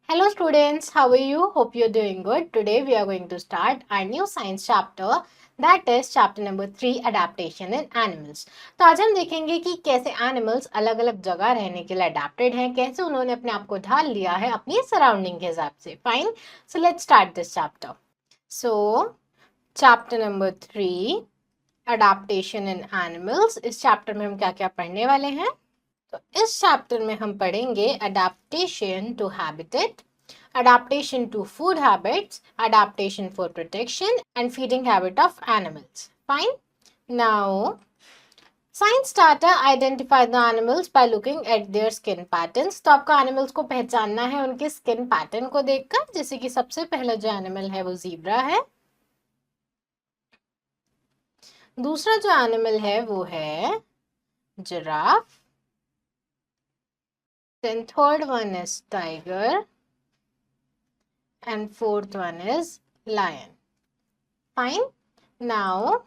Hello students, how are you? Hope you're doing good. Today we are going to start our new science chapter, that is chapter number 3 adaptation in animals. तो आज हम देखेंगे कि कैसे animals अलग अलग जगह रहने के लिए अडेप्टेड हैं, कैसे उन्होंने अपने आप को ढाल लिया है अपनी सराउंडिंग के हिसाब से. Fine, so let's start this chapter. So chapter number 3 adaptation in animals. इस चैप्टर में हम क्या क्या पढ़ने वाले हैं? तो इस चैप्टर में हम पढ़ेंगे adaptation to habitat, adaptation to food habits, adaptation for protection and feeding habit of animals. Fine. Now, science data identify the animals by looking at their skin patterns. तो आपको animals को पहचानना है उनके skin pattern को देखकर. जैसे कि सबसे पहला जो animal है वो zebra है. दूसरा जो animal है वो है giraffe. Then third one is tiger. And fourth one is lion. Fine. Now,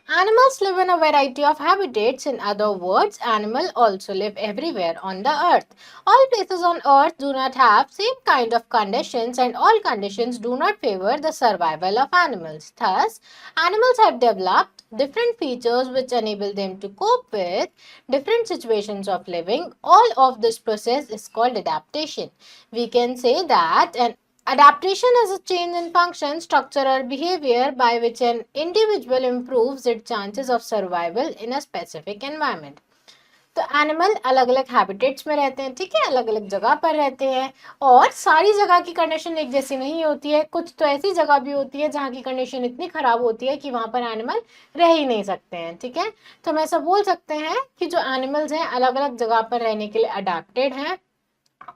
animals live in a variety of habitats. In other words, animals also live everywhere on the earth. All places on earth do not have same kind of conditions, and all conditions do not favor the survival of animals. Thus, animals have developed different features which enable them to cope with different situations of living. All of this process is called adaptation. We can say that an adaptation is a change in function, structure or behavior by which an individual improves its chances of survival in a specific environment. तो animal अलग अलग habitats में रहते हैं, ठीक है, अलग अलग जगह पर रहते हैं और सारी जगह की कंडीशन एक जैसी नहीं होती है. कुछ तो ऐसी जगह भी होती है जहाँ की कंडीशन इतनी खराब होती है कि वहाँ पर एनिमल रह ही नहीं सकते हैं, ठीक है. तो हम ऐसा बोल सकते हैं कि जो एनिमल्स हैं अलग अलग जगह पर रहने के लिए अडेप्टेड हैं.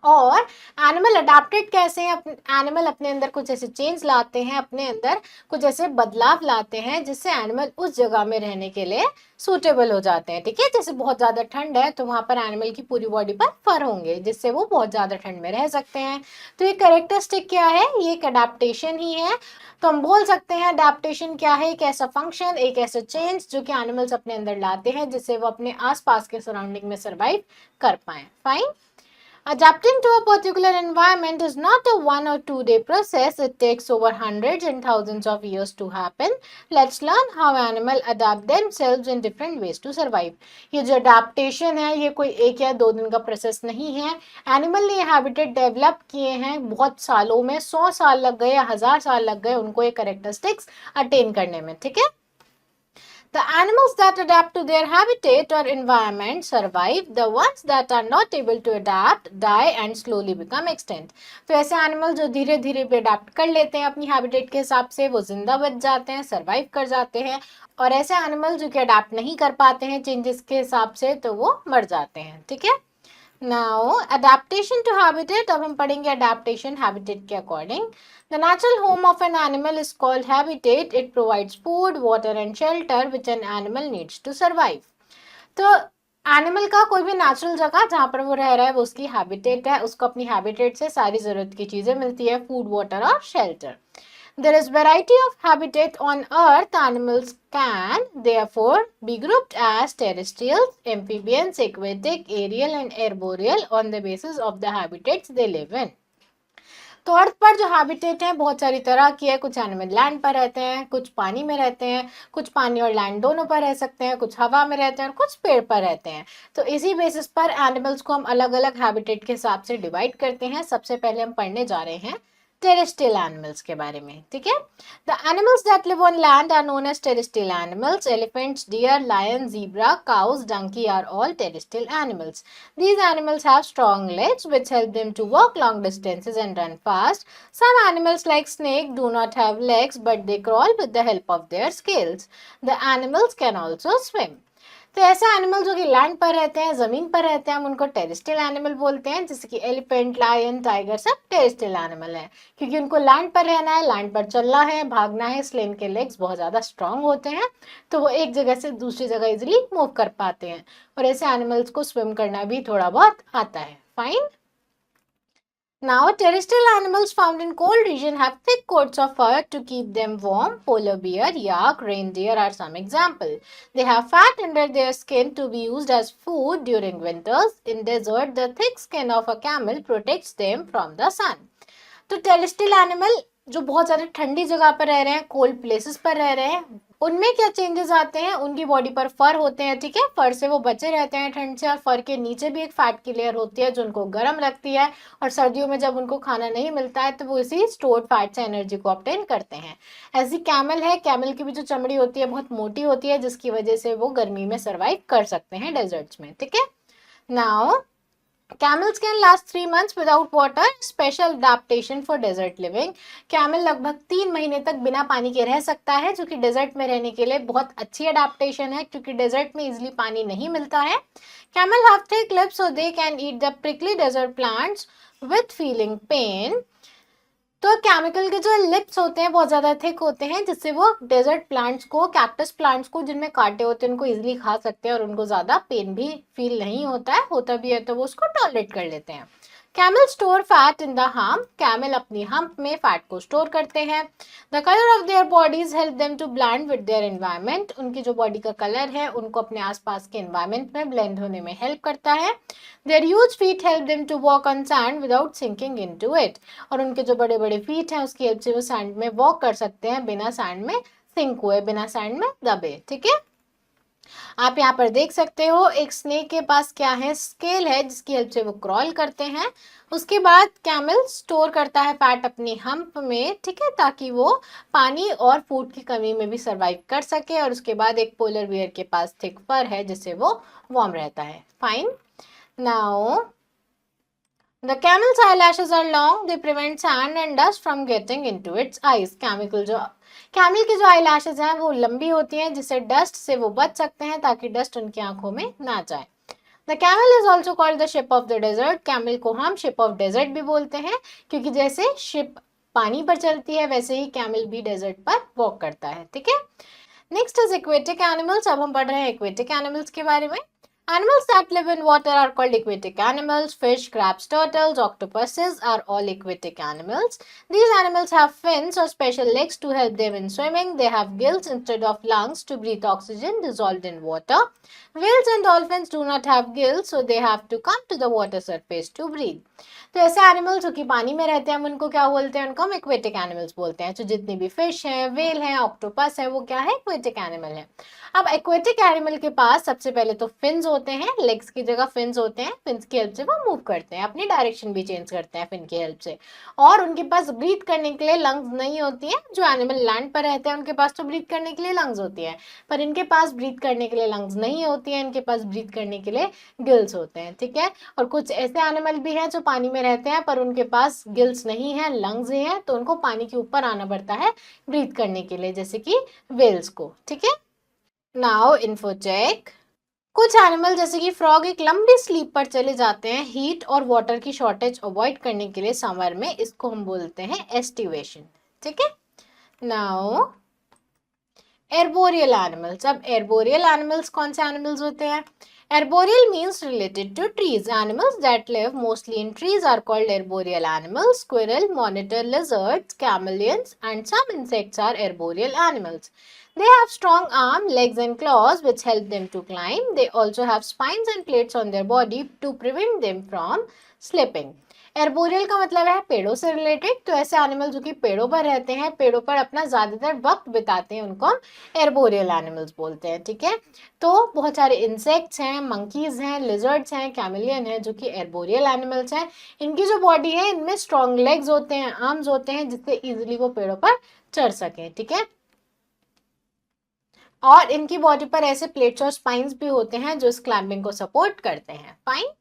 और एनिमल अडेप्टेड कैसे हैं? एनिमल अपने अंदर कुछ ऐसे चेंज लाते हैं, अपने अंदर कुछ ऐसे बदलाव लाते हैं जिससे एनिमल उस जगह में रहने के लिए सूटेबल हो जाते हैं, ठीक है. जैसे बहुत ज़्यादा ठंड है तो वहाँ पर एनिमल की पूरी बॉडी पर फर होंगे जिससे वो बहुत ज़्यादा ठंड में रह सकते हैं. तो ये कैरेक्टरिस्टिक क्या है? ये एक अडेप्टेशन ही है. तो हम बोल सकते हैं अडेप्टेशन क्या है? एक ऐसा फंक्शन, एक ऐसा चेंज जो कि एनिमल्स अपने अंदर लाते हैं जिससे वो अपने आसपास के सराउंडिंग में सर्वाइव कर पाएं. Fine. Adapting to a particular environment is not a 1 or 2 day process. It takes over hundreds and thousands of years to happen. Let's learn how animals adapt themselves in different ways to survive. ये जो adaptation है ये कोई 1 या 2 दिन का process नहीं है. एनिमल ने ये हैबिटेट डेवलप किए हैं बहुत सालों में, 100 साल लग गए या 1000 साल लग गए उनको ये कैरेक्टरिस्टिक्स अटेन करने में, ठीक है. The animals that adapt to their habitat or environment survive. The ones that are not able to adapt die and slowly become extinct. तो ऐसे एनिमल जो धीरे धीरे भी अडेप्ट कर लेते हैं अपनी हैबिटेट के हिसाब से वो जिंदा बच जाते हैं, सर्वाइव कर जाते हैं. और ऐसे एनिमल जो कि अडेप्ट नहीं कर पाते हैं चेंजेस के हिसाब से तो वो मर जाते हैं, ठीक है. Now, adaptation to habitat. अब हम पढ़ेंगे adaptation habitat के according. The natural home of an animal is called habitat. It provides food, water and shelter which an animal needs to survive. तो एनिमल का कोई भी नेचुरल जगह जहाँ पर वो रह रहा है वो उसकी हैबिटेट है. उसको अपनी हैबिटेट से सारी ज़रूरत की चीज़ें मिलती है, फूड, वाटर और shelter. There is variety of habitat on earth. Animals can therefore be grouped as terrestrial, amphibians, aquatic, aerial and arboreal on the basis of the habitats they live in. तो अर्थ पर जो habitat है बहुत सारी तरह की है. कुछ एनिमल लैंड पर रहते हैं, कुछ पानी में रहते हैं, कुछ पानी और लैंड दोनों पर रह सकते हैं, कुछ हवा में रहते हैं और कुछ पेड़ पर रहते हैं. तो इसी बेसिस पर एनिमल्स को हम अलग अलग हैबिटेट के हिसाब से डिवाइड करते हैं. सबसे पहले हम पढ़ने जा रहे हैं टेरेस्ट्रियल एनिमल्स के बारे में, ठीक है. The animals that live on land are known as terrestrial animals. Elephants, deer, lion, zebra, cows, donkey are all terrestrial animals. These animals have strong legs which help them to walk long distances and run fast. Some animals like snake do not have legs but they crawl with the help of their scales. The animals can also swim. तो ऐसे animal जो कि land पर रहते हैं, ज़मीन पर रहते हैं, हम उनको टेरेस्ट्रियल एनिमल बोलते हैं. जैसे कि एलिफेंट, लायन, टाइगर सब टेरेस्ट्रियल एनिमल हैं क्योंकि उनको लैंड पर रहना है, लैंड पर चलना है, भागना है, इसलिए इनके लेग्स बहुत ज़्यादा स्ट्रांग होते हैं तो वो एक जगह से दूसरी जगह इजीली मूव कर पाते हैं. और ऐसे एनिमल्स को स्विम करना भी थोड़ा बहुत आता है. Fine. Now, terrestrial animals found in cold region have thick coats of fur to keep them warm. Polar bear, yak, reindeer are some example. They have fat under their skin to be used as food during winters. In desert, the thick skin of a camel protects them from the sun. तो terrestrial animal जो बहुत ज़्यादा ठंडी जगह पर रह रहे हैं, कोल्ड प्लेसेस पर रह रहे हैं, उनमें क्या चेंजेस आते हैं, उनकी बॉडी पर फर होते हैं, ठीक है, फर से वो बचे रहते हैं ठंड से, और फर के नीचे भी एक फैट की लेयर होती है जो उनको गर्म रखती है, और सर्दियों में जब उनको खाना नहीं मिलता है तो वो इसी स्टोर्ड फैट से एनर्जी को ऑब्टेन करते हैं। ऐसी कैमल है, कैमल की भी जो चमड़ी होती है बहुत मोटी होती है, जिसकी वजह से वो गर्मी में सर्वाइव कर सकते हैं डेजर्ट्स में, ठीक है। Now Camels can last 3 months without water. Special adaptation for desert living. Camel लगभग 3 महीने तक बिना पानी के रह सकता है, जो कि डेजर्ट में रहने के लिए बहुत अच्छी अडेप्टेशन है, क्योंकि डेजर्ट में इजिली पानी नहीं मिलता है। Camel have thick lips so they can eat the prickly desert plants with feeling pain. तो केमिकल के जो लिप्स होते हैं बहुत ज़्यादा थिक होते हैं, जिससे वो डेजर्ट प्लांट्स को, कैक्टस प्लांट्स को जिनमें कांटे होते हैं, उनको इजीली खा सकते हैं और उनको ज़्यादा पेन भी फील नहीं होता है, होता भी है तो वो उसको टॉलरेट कर लेते हैं। Camel store fat in the hump. Camel अपनी हम्प में फैट को स्टोर करते हैं। The colour of their bodies help them to blend with their environment. उनकी जो बॉडी का कलर है उनको अपने आसपास के एनवायरमेंट में ब्लेंड होने में हेल्प करता है। Their huge feet help them to walk on sand without sinking into it. और उनके जो बड़े बड़े फीट हैं उसकी हेल्प से वो सैंड में वॉक कर सकते हैं बिना सैंड में सिंक हुए, बिना सैंड में दबे, ठीक है। आप यहाँ पर देख सकते हो एक स्नेक के पास क्या है, स्केल है, जिसकी हेल्प से वो क्रॉल करते हैं। उसके बाद कैमल स्टोर करता है फैट अपनी हम्प में, ठीक है, ताकि वो पानी और फूड की कमी में भी सर्वाइव कर सके। और उसके बाद एक पोलर बियर के पास थिक फर है जिससे वो वार्म रहता है। Fine. Now the camel's eyelashes are long. They prevent sand and dust from getting into its eyes. Camel की जो आई लैशेज हैं वो लंबी होती हैं, जिससे डस्ट से वो बच सकते हैं, ताकि डस्ट उनकी आंखों में ना जाए। The camel is also called the ship of the desert. Camel को हम शिप ऑफ डेजर्ट भी बोलते हैं, क्योंकि जैसे शिप पानी पर चलती है वैसे ही कैमल भी डेजर्ट पर वॉक करता है, ठीक है। Next is aquatic animals. अब हम पढ़ रहे हैं एक्वेटिक एनिमल्स के बारे में। Animals that live in water are called aquatic animals. Fish, crabs, turtles, octopuses are all aquatic animals. These animals have fins or special legs to help them in swimming. They have gills instead of lungs to breathe oxygen dissolved in water. Whales and dolphins do not have gills, so they have to come to the water surface to breathe. तो ऐसे animals जो कि पानी में रहते हैं हम उनको क्या बोलते हैं, उनको हम एक्वेटिक एनिमल्स बोलते हैं। तो जितनी भी फिश हैं, वेल हैं, ऑक्टोपस है, वो क्या है, एक्वेटिक एनिमल है। अब एक्वेटिक एनिमल के पास सबसे पहले तो फिन्स होते हैं, लेग्स की जगह फिन्स होते हैं। फिन्स की हेल्प से वो मूव करते हैं, अपनी डायरेक्शन भी चेंज करते हैं फिन की हेल्प से। और उनके पास ब्रीथ करने के लिए लंग्स नहीं होती हैं। जो एनिमल लैंड पर रहते हैं उनके पास तो ब्रीथ करने के लिए लंग्स होती है, पर इनके पास ब्रीथ करने के लिए लंग्स नहीं होती हैं, इनके पास ब्रीथ करने के लिए गिल्स होते हैं, ठीक है। और कुछ ऐसे एनिमल भी हैं जो पानी में रहते हैं पर उनके पास गिल्स नहीं है, लंग्स ही हैं, तो उनको पानी के ऊपर आना पड़ता है ब्रीथ करने के लिए, जैसे कि वेल्स को, ठीक है। Now info check. कुछ एनिमल जैसे कि फ्रॉग एक लंबी स्लीप पर चले जाते हैं हीट और वाटर की शॉर्टेज अवॉइड करने के लिए समर में। इसको हम बोलते हैं एस्टिवेशन, ठीक है। Now arboreal animals. अब एर्बोरियल एनिमल्स कौन से एनिमल्स होते हैं? Arboreal means related to trees. Animals that live mostly in trees are called arboreal animals. Squirrel, monitor lizards, chameleons, and some insects are arboreal animals. They have strong arms, legs, and claws which help them to climb. They also have spines and plates on their body to prevent them from slipping. Arboreal का मतलब है पेड़ों से related. तो ऐसे animal जो कि पेड़ों पर रहते हैं, पेड़ों पर अपना ज्यादातर वक्त बिताते हैं, उनको हम एर्बोरियल एनिमल्स बोलते हैं, ठीक है। तो बहुत सारे इंसेक्ट्स हैं, मंकीज हैं, लिजर्ड्स हैं, कैमिलियन हैं, जो कि एर्बोरियल एनिमल्स हैं। इनकी जो बॉडी है इनमें स्ट्रॉन्ग लेग्स होते हैं, आर्म्स होते हैं, जिससे इजिली वो पेड़ों पर चढ़ सके, ठीक है। और इनकी बॉडी पर ऐसे प्लेट्स और स्पाइंस भी होते हैं जो इस क्लाइंबिंग को सपोर्ट करते हैं। Fine.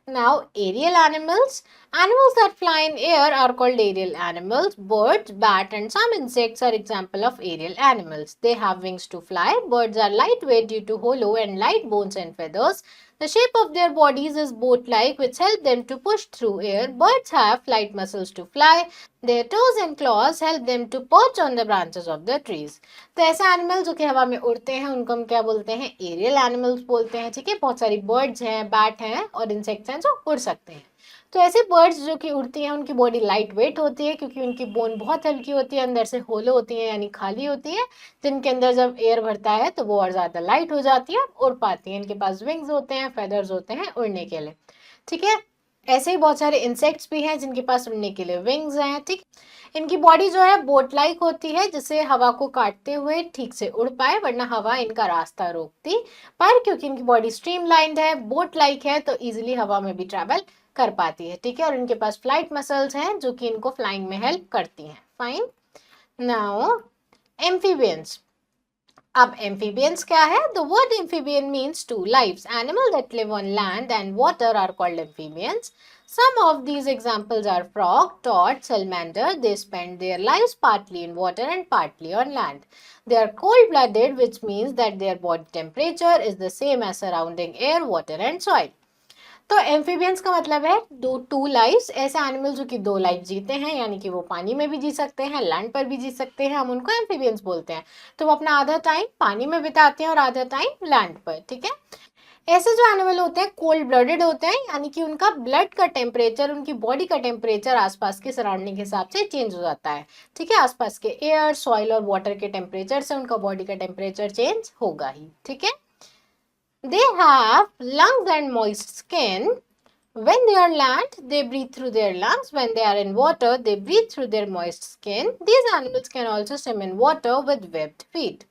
Now, aerial animals. Animals that fly in air are called aerial animals. Birds, bat, and some insects are example of aerial animals. They have wings to fly. Birds are lightweight due to hollow and light bones and feathers. The shape of their bodies is boat-like, which help them to push through air. Birds have flight muscles to fly. Their toes and claws help them to perch on the branches of the trees. तो ऐसे animal जो कि हवा में उड़ते हैं उनको हम क्या बोलते हैं? एरियल एनिमल्स बोलते हैं, ठीक है। बहुत सारी बर्ड्स हैं, बैट हैं और इंसेक्ट्स हैं जो उड़ सकते हैं। तो ऐसे बर्ड्स जो कि उड़ती हैं उनकी बॉडी लाइट वेट होती है क्योंकि उनकी बोन बहुत हल्की होती है, अंदर से होलो होती है यानी खाली होती है, जिनके अंदर जब एयर भरता है तो वो और ज़्यादा लाइट हो जाती है, उड़ पाती हैं। इनके पास विंग्स होते हैं, फेदर्स होते हैं उड़ने के लिए, ठीक है। ऐसे ही बहुत सारे इंसेक्ट्स भी हैं जिनके पास उड़ने के लिए विंग्स हैं, ठीक। इनकी बॉडी जो है बोट लाइक होती है जिससे हवा को काटते हुए ठीक से उड़ पाए, वरना हवा इनका रास्ता रोकती। पर क्योंकि इनकी बॉडी स्ट्रीमलाइंड है, बोट लाइक है, तो इजीली हवा में भी ट्रैवल कर पाती है, ठीक है। और इनके पास फ्लाइट मसल्स हैं जो कि इनको फ्लाइंग में हेल्प करती हैं। फाइन। Now amphibians. अब amphibians क्या है? The word amphibian means two lives. Animals that live on land and water are called amphibians. Some of these examples are frog, toad, salamander. They spend their lives partly in water and partly on land. They are cold-blooded, which means that their body temperature is the same as surrounding air, water and soil. तो amphibians का मतलब है to lives, ऐसे animal जो कि दो life जीते हैं, यानी कि वो पानी में भी जी सकते हैं, लैंड पर भी जी सकते हैं, हम उनको एम्फीबियंस बोलते हैं। तो वो अपना आधा टाइम पानी में बिताते हैं और आधा टाइम लैंड पर, ठीक है। ऐसे जो एनिमल होते हैं कोल्ड ब्लडेड होते हैं, यानी कि उनका ब्लड का टेम्परेचर, उनकी बॉडी का टेम्परेचर आसपास के सराउंडिंग के हिसाब से चेंज हो जाता है, ठीक है। आसपास के एयर, सॉइल और वाटर के टेम्परेचर से उनका बॉडी का टेम्परेचर चेंज होगा ही, ठीक है। They have lungs and moist skin. When they are land, they breathe through their lungs. When they are in water, they breathe through their moist skin. These animals can also swim in water with webbed feet.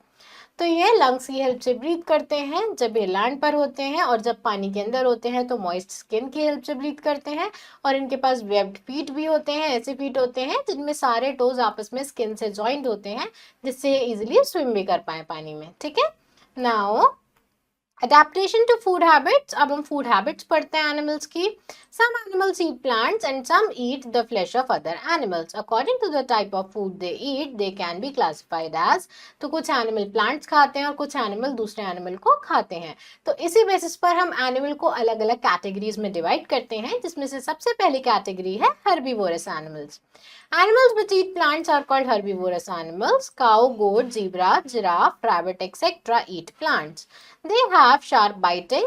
तो ये lungs की help से breathe करते हैं जब ये land पर होते हैं, और जब पानी के अंदर होते हैं तो मॉइस्ट स्किन की हेल्प से ब्रीथ करते हैं। और इनके पास वेब्ड फीट भी होते हैं, ऐसे फीट होते हैं जिनमें सारे टोज आपस में स्किन से जॉइंट होते हैं, जिससे इजिली स्विम भी कर पाए पानी में, ठीक है। Now Adaptation to food habits. अब हम food habits पढ़ते हैं animals की. Some animals eat plants and some eat the flesh of other animals. According to the type of food they eat, they can be classified as. तो कुछ animal plants खाते हैं और कुछ animal दूसरे animal को खाते हैं. तो इसी basis पर हम animal को अलग अलग categories में divide करते हैं, जिसमें से सबसे पहली category है herbivorous animals. Animals which eat plants are called herbivorous animals. Cow, goat, zebra, giraffe, rabbit, etc. eat plants. They have sharp biting,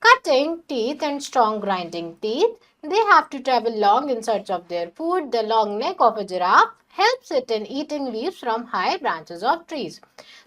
cutting teeth and strong grinding teeth. They have to travel long in search of their food. The long neck of a giraffe helps it in eating leaves from high branches of trees.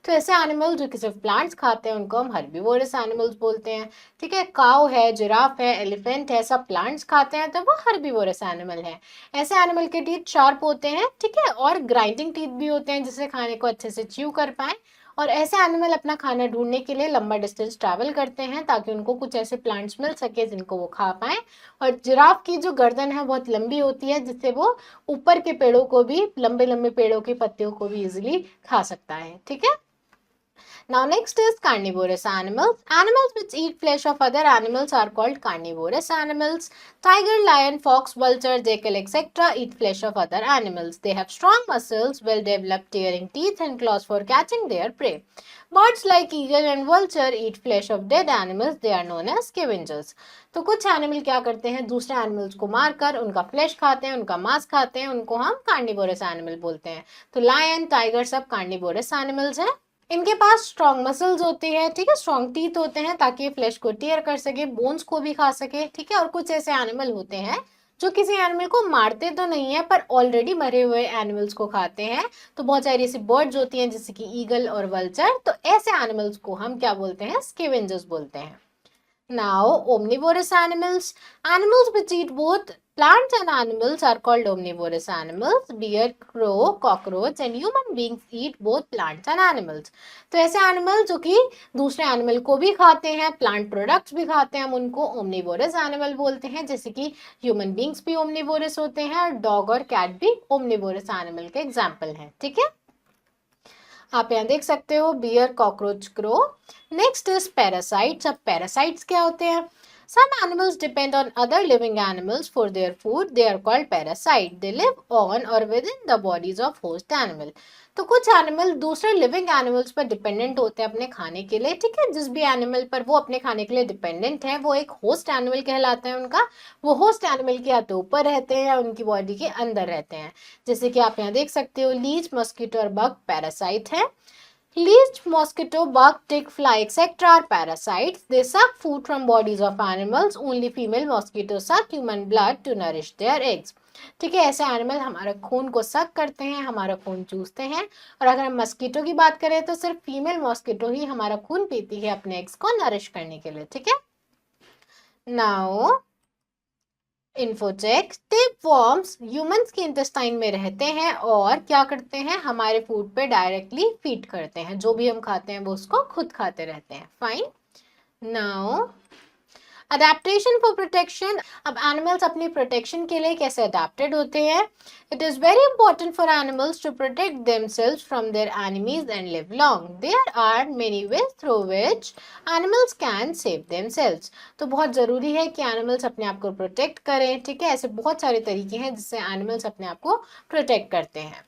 तो ऐसे animal जो कि सिर्फ plants खाते हैं उनको हम herbivorous animals बोलते हैं, ठीक है। काउ है, जिराफ है, एलिफेंट है, सब प्लांट्स खाते हैं तो वो हर्बीवोरस एनिमल है। ऐसे एनिमल के टीथ शार्प होते हैं, ठीक है, और ग्राइंडिंग टीथ भी होते हैं जिससे खाने को अच्छे से च्यू कर पाए। और ऐसे एनिमल अपना खाना ढूंढने के लिए लंबा डिस्टेंस ट्रैवल करते हैं ताकि उनको कुछ ऐसे प्लांट्स मिल सके जिनको वो खा पाए। और जिराफ की जो गर्दन है बहुत लंबी होती है जिससे वो ऊपर के पेड़ों को भी, लंबे लंबे पेड़ों की पत्तियों को भी इजिली खा सकता है, ठीक है। Now next is carnivorous animals. Animals which eat flesh of other animals are called carnivorous animals. Tiger, lion, fox, vulture, jackal, etc. eat flesh of other animals. They have strong muscles, well-developed tearing teeth and claws for catching their prey. Birds like eagle and vulture eat flesh of dead animals. They are known as scavengers. तो कुछ animal क्या करते हैं, दूसरे animals को मारकर उनका flash खाते हैं, उनका मांस खाते हैं, उनको हम कार्निवोरस एनिमल बोलते हैं। तो लायन, टाइगर सब कार्निवोरस एनिमल्स हैं। इनके पास स्ट्रॉन्ग मसल्स होती है, ठीक है, स्ट्रॉन्ग टीथ होते हैं ताकि ये फ्लैश को टीयर कर सके, बोन्स को भी खा सके, ठीक है। और कुछ ऐसे एनिमल होते हैं जो किसी एनिमल को मारते तो नहीं है पर ऑलरेडी मरे हुए एनिमल्स को खाते हैं। तो बहुत सारी ऐसी बर्ड्स होती हैं जैसे कि ईगल और वल्चर, तो ऐसे एनिमल्स को हम क्या बोलते हैं, स्कैवेंजर्स बोलते हैं। Now, omnivorous animals. Animals which eat both plants and animals are called omnivorous animals. Deer, crow, cockroach and human beings eat both plants and animals. तो ऐसे एनिमल जो कि दूसरे एनिमल को भी खाते हैं, प्लांट प्रोडक्ट्स भी खाते हैं, हम उनको ओमनिवोरस एनिमल बोलते हैं। जैसे कि ह्यूमन बींग्स भी ओमनिवोरस होते हैं और डॉग और कैट भी ओमनिवोरस एनिमल के एग्जाम्पल हैं, ठीक है। आप यहाँ देख सकते हो bear, cockroach, crow. Next is parasites. अब पैरासाइट्स क्या होते हैं? Some animals depend on other living animals for their food. They are called parasite. They live on or within the bodies of host animal. तो कुछ animal दूसरे living animals पर dependent होते हैं अपने खाने के लिए, ठीक है। जिस भी एनिमल पर वो अपने खाने के लिए डिपेंडेंट है वो एक होस्ट एनिमल कहलाता है उनका। वो होस्ट एनिमल के या तो ऊपर रहते हैं या उनकी बॉडी के अंदर रहते हैं। जैसे कि आप यहाँ देख सकते हो लीच, मस्कीटो और बग पैरासाइट है। Least mosquito, bug, tick, fly, etc. are parasites. They suck food from bodies of animals. Only female mosquitoes suck human blood to nourish their eggs. ठीक है, ऐसे एनिमल हमारा खून को सक करते हैं, हमारा खून चूसते हैं। और अगर हम मस्कीटो की बात करें तो सिर्फ फीमेल मॉस्किटो ही हमारा खून पीती है अपने एग्स को नरिश करने के लिए। ठीक है, नाउ इन्फोचेक, टेपवर्म्स ह्यूमंस के इंटेस्टाइन में रहते हैं और क्या करते हैं, हमारे फूड पे डायरेक्टली फीड करते हैं। जो भी हम खाते हैं वो उसको खुद खाते रहते हैं। Fine, now adaptation for protection. अब एनिमल्स अपनी प्रोटेक्शन के लिए कैसे अडेप्टेड होते हैं। It is very important for animals to protect themselves from their enemies and live long. There are many ways through which animals can save themselves. तो बहुत ज़रूरी है कि एनिमल्स अपने आप को प्रोटेक्ट करें। ठीक है, ऐसे बहुत सारे तरीके हैं जिससे एनिमल्स अपने आप को प्रोटेक्ट करते हैं।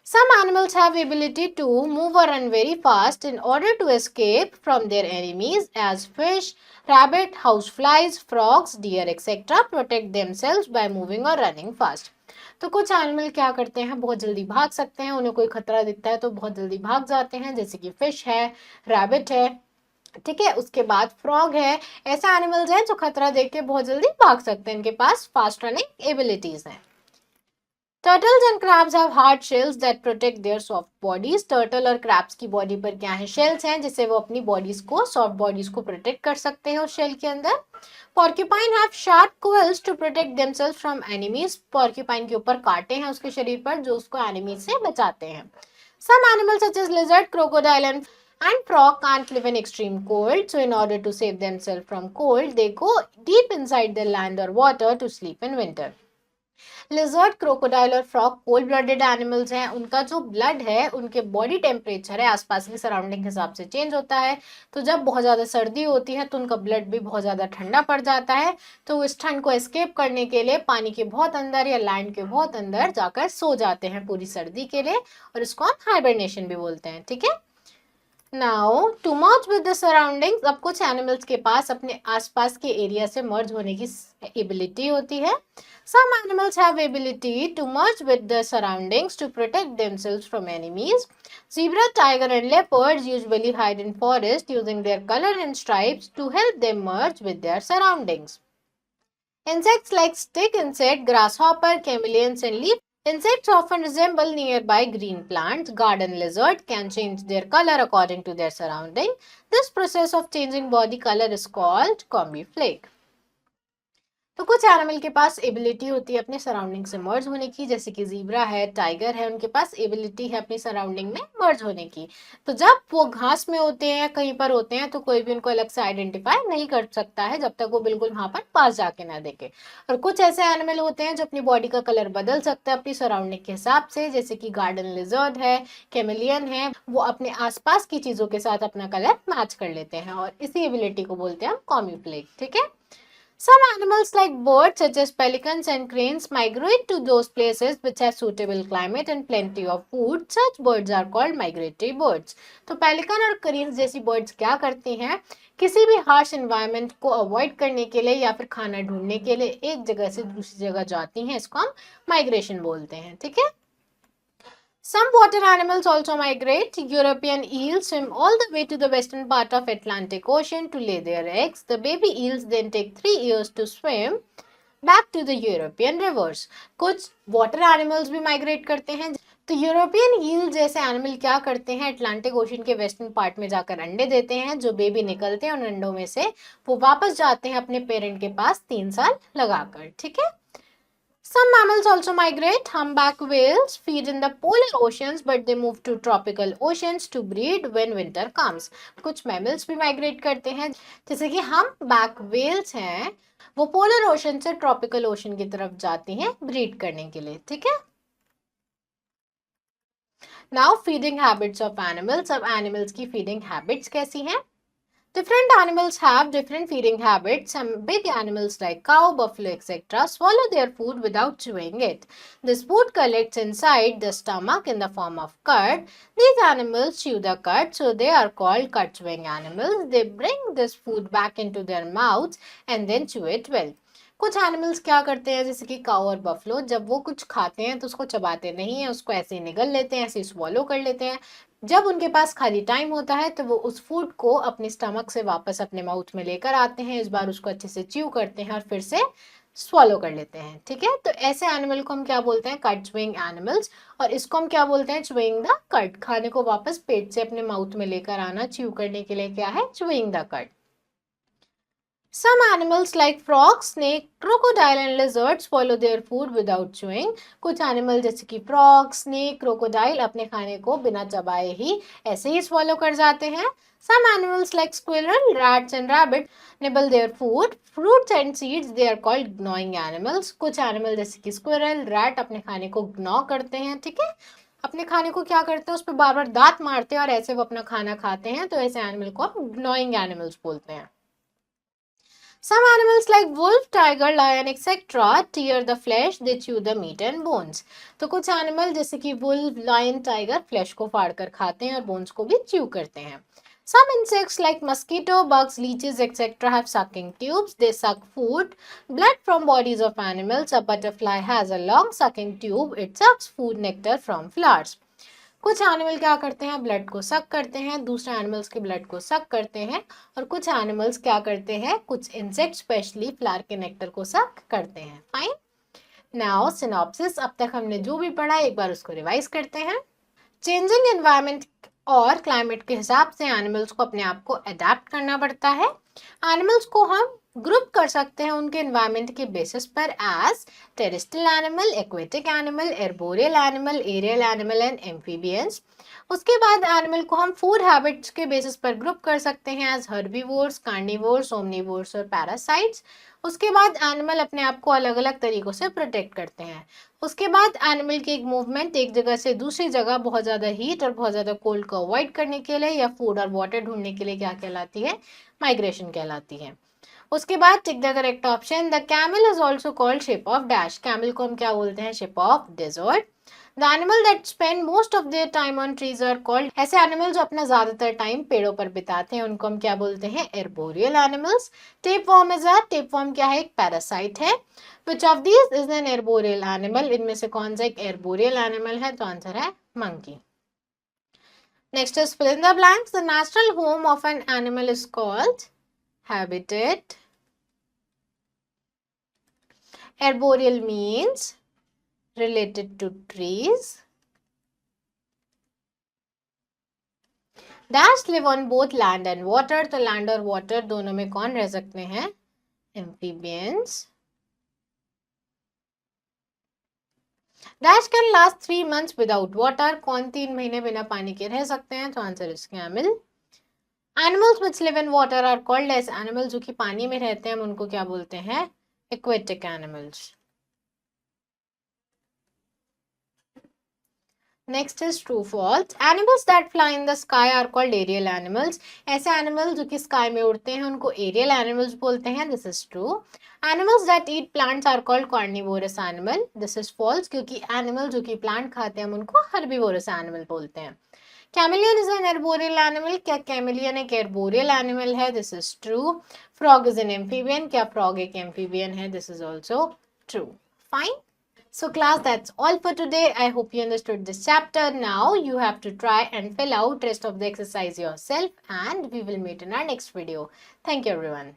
Some animals have ability to move or run very fast in order to escape from their enemies, as fish, rabbit, houseflies, frogs, deer, etc. protect themselves by moving or running fast. तो कुछ animal क्या करते हैं, बहुत जल्दी भाग सकते हैं। उन्हें कोई खतरा दिखता है तो बहुत जल्दी भाग जाते हैं, जैसे कि फिश है, रैबिट है। ठीक है, उसके बाद फ्रॉग है। ऐसे एनिमल्स हैं जो खतरा देख के बहुत जल्दी भाग सकते हैं, इनके पास फास्ट रनिंग एबिलिटीज हैं। Turtles and crabs have hard shells that protect their soft bodies. Turtle और crabs की बॉडी पर क्या है, शेल्स हैं जिससे वो अपनी बॉडीज को, सॉफ्ट बॉडीज को प्रोटेक्ट कर सकते हैं उस शेल के अंदर। Porcupine have sharp quills to protect themselves from enemies. Porcupine के ऊपर कांटे हैं उसके शरीर पर जो उसको एनिमी से बचाते हैं। Some animals such as lizard, crocodile and frog can't live in extreme cold. So in order to save themselves from cold, they go deep inside the land or water to sleep in winter. Lizard, crocodile और frog cold blooded animals हैं। उनका जो blood है, उनके body temperature है आसपास की surrounding के हिसाब से चेंज होता है। तो जब बहुत ज़्यादा सर्दी होती है तो उनका ब्लड भी बहुत ज़्यादा ठंडा पड़ जाता है। तो इस ठंड को एस्केप करने के लिए पानी के बहुत अंदर या लैंड के बहुत अंदर जाकर सो जाते हैं पूरी सर्दी के लिए, और इसको हम हाइबरनेशन भी बोलते हैं। ठीक है, now to merge with the surroundings. अब कुछ एनिमल्स के पास अपने आसपास के एरिया से मर्ज होने की एबिलिटी होती है। Some animals have ability to merge with the surroundings to protect themselves from enemies. Zebra, tiger and leopards usually hide in forest using their color and stripes to help them merge with their surroundings. Insects like stick insect, grasshopper, chameleons and leaf insects often resemble nearby green plants. Garden lizard can change their color according to their surrounding. This process of changing body color is called camouflage. तो कुछ animal के पास ability होती है अपने surrounding से मर्ज होने की, जैसे कि जीब्रा है, टाइगर है, उनके पास एबिलिटी है अपनी सराउंडिंग में मर्ज होने की। तो जब वो घास में होते हैं, कहीं पर होते हैं, तो कोई भी उनको अलग से आइडेंटिफाई नहीं कर सकता है जब तक वो बिल्कुल वहां पर पास जाके ना देखे। और कुछ ऐसे एनिमल होते हैं जो अपनी बॉडी का कलर बदल सकते हैं अपनी सराउंडिंग के हिसाब से, जैसे कि गार्डन लिजर्ड है, कैमेलियन है। वो अपने आसपास की चीजों के साथ अपना कलर मैच कर लेते हैं और इसी एबिलिटी को बोलते हैं हम कॉम्यूफ्लेज। ठीक है, some animals like birds such as pelicans and cranes migrate to those places which have suitable climate and plenty of food. Such birds are called migratory birds. तो पेलिकन और cranes जैसी birds क्या करती हैं, किसी भी harsh environment को avoid करने के लिए या फिर खाना ढूंढने के लिए एक जगह से दूसरी जगह जाती हैं, इसको हम migration बोलते हैं। ठीक है, some water animals also migrate. European eels swim all the way to the western part of Atlantic Ocean to lay their eggs. The baby eels then take 3 years to swim back to the European rivers. कुछ water animals भी migrate करते हैं। तो European ईल जैसे animal क्या करते हैं, Atlantic ocean के वेस्टर्न पार्ट में जाकर अंडे देते हैं। जो बेबी निकलते हैं उन अंडों में से वो वापस जाते हैं अपने पेरेंट के पास 3 साल लगाकर। ठीक है, some mammals also migrate. Humpback whales feed in the polar oceans, but they move to tropical oceans to breed when winter comes. कुछ mammals भी migrate करते हैं, जैसे कि humpback whales हैं, वो polar ocean से tropical ocean की तरफ जाती हैं breed करने के लिए। ठीक है, now feeding habits of animals. अब animals की feeding habits कैसी हैं? Different animals have different feeding habits. Some big animals like cow, buffalo, etc. swallow their food without chewing it. This food collects inside the stomach in the form of cud. These animals chew the cud, so they are called cud-chewing animals. They bring this food back into their mouths and then chew it well. कुछ animals क्या करते हैं, जैसे कि काऊ और buffalo, जब वो कुछ खाते हैं तो उसको चबाते नहीं है, उसको ऐसे ही निगल लेते हैं, ऐसे ही स्वॉलो कर लेते हैं। जब उनके पास खाली टाइम होता है तो वो उस फूड को अपने स्टमक से वापस अपने माउथ में लेकर आते हैं, इस बार उसको अच्छे से च्यू करते हैं और फिर से स्वॉलो कर लेते हैं। ठीक है, तो ऐसे एनिमल को हम क्या बोलते हैं, कट च्यूइंग एनिमल्स। और इसको हम क्या बोलते हैं, च्यूइंग द कट। खाने को वापस पेट से अपने माउथ में लेकर आना च्यू करने के लिए क्या है, chewing the cut. Some animals like frogs, snake, crocodile and lizards follow their food without chewing. कुछ एनिमल जैसे कि फ्रॉग, स्नेक, क्रोकोडाइल अपने खाने को बिना चबाए ही ऐसे ही swallow कर जाते हैं. Some animals like squirrel, rats and rabbit nibble their food. Fruits and seeds they are called gnawing animals. कुछ एनिमल जैसे कि squirrel, rat अपने खाने को gnaw करते हैं. ठीक है, अपने खाने को क्या करते हैं, उस पर बार बार दांत मारते हैं और ऐसे वो अपना खाना खाते हैं, तो ऐसे एनिमल को हम gnawing animals बोलते हैं. Some animals like wolf, tiger, lion, etc. tear the flesh, they chew the meat and bones. तो कुछ एनिमल जैसे कि wolf, lion, tiger फ्लैश को फाड़ कर खाते हैं और बोन्स को भी च्यू करते हैं. Some insects like mosquito, bugs, leeches, etc. have sucking tubes. They suck food, blood from bodies of animals. A butterfly has a long sucking tube. It sucks food, nectar from flowers. कुछ animal क्या करते हैं, blood को सक करते हैं, दूसरे animals के ब्लड को सक करते हैं. और कुछ एनिमल्स क्या करते हैं, कुछ इंसेक्ट स्पेशली फ्लावर के नेक्टर को सक करते हैं. फाइन. Now synopsis. अब तक हमने जो भी पढ़ा एक बार उसको रिवाइज करते हैं. चेंजिंग एनवायरनमेंट और क्लाइमेट के हिसाब से एनिमल्स को अपने आप को अडेप्ट करना पड़ता है. एनिमल्स को हम ग्रुप कर सकते हैं उनके एनवायरनमेंट के बेसिस पर as terrestrial animal, aquatic animal, arboreal animal, aerial animal and amphibians. उसके बाद एनिमल को हम फूड हैबिट्स के बेसिस पर ग्रुप कर सकते हैं एज हर्बीवोर्स, कार्निवोर्स, ओमनीवोर्स और पैरासाइट्स. उसके बाद एनिमल अपने आप को अलग अलग तरीकों से प्रोटेक्ट करते हैं. उसके बाद एनिमल की एक मूवमेंट एक जगह से दूसरी जगह बहुत ज़्यादा हीट और बहुत ज़्यादा कोल्ड को अवॉइड करने के लिए या फूड और वाटर ढूंढने के लिए क्या कहलाती है, माइग्रेशन कहलाती है. उसके बाद tick the correct option. The camel is also called ship of dash. Camel को हम क्या बोलते हैं, ship of desert. The animal that spend most of their time on trees are called. ऐसे एनिमल जो अपना ज्यादातर टाइम पेड़ों पर बिताते हैं उनको हम क्या बोलते हैं, arboreal animals. Tapeworm is a. Tapeworm क्या है, एक पैरासाइट है. Which of these is an arboreal animal. इनमें से कौन सा एक एर्बोरियल एनिमल है, तो आंसर है monkey. Next is fill in the blanks. The natural home of an animal is called habitat. Arboreal means related to trees. Dash live on both land and water. तो land और water दोनों में कौन रह सकते हैं, amphibians. Dash can last 3 months without water. कौन 3 महीने बिना पानी के रह सकते हैं, तो answer is camel. Animals which live in water are called as animals. जो कि पानी में रहते हैं हम उनको क्या बोलते हैं, aquatic animals. Next is true false. Animals that fly in the sky are called aerial animals. ऐसे animals जो कि sky में उड़ते हैं उनको aerial animals बोलते हैं. This is true. Animals that eat plants are called carnivorous animal. This is false क्योंकि animal जो कि plant खाते हैं हम उनको herbivorous animal बोलते हैं. Chameleon is an arboreal animal. क्या chameleon एक arboreal animal है? This is true. Frog is an amphibian. क्या frog एक amphibian है? This is also true. Fine. So class, that's all for today. I hope you understood this chapter. Now you have to try and fill out rest of the exercise yourself and we will meet in our next video. Thank you everyone.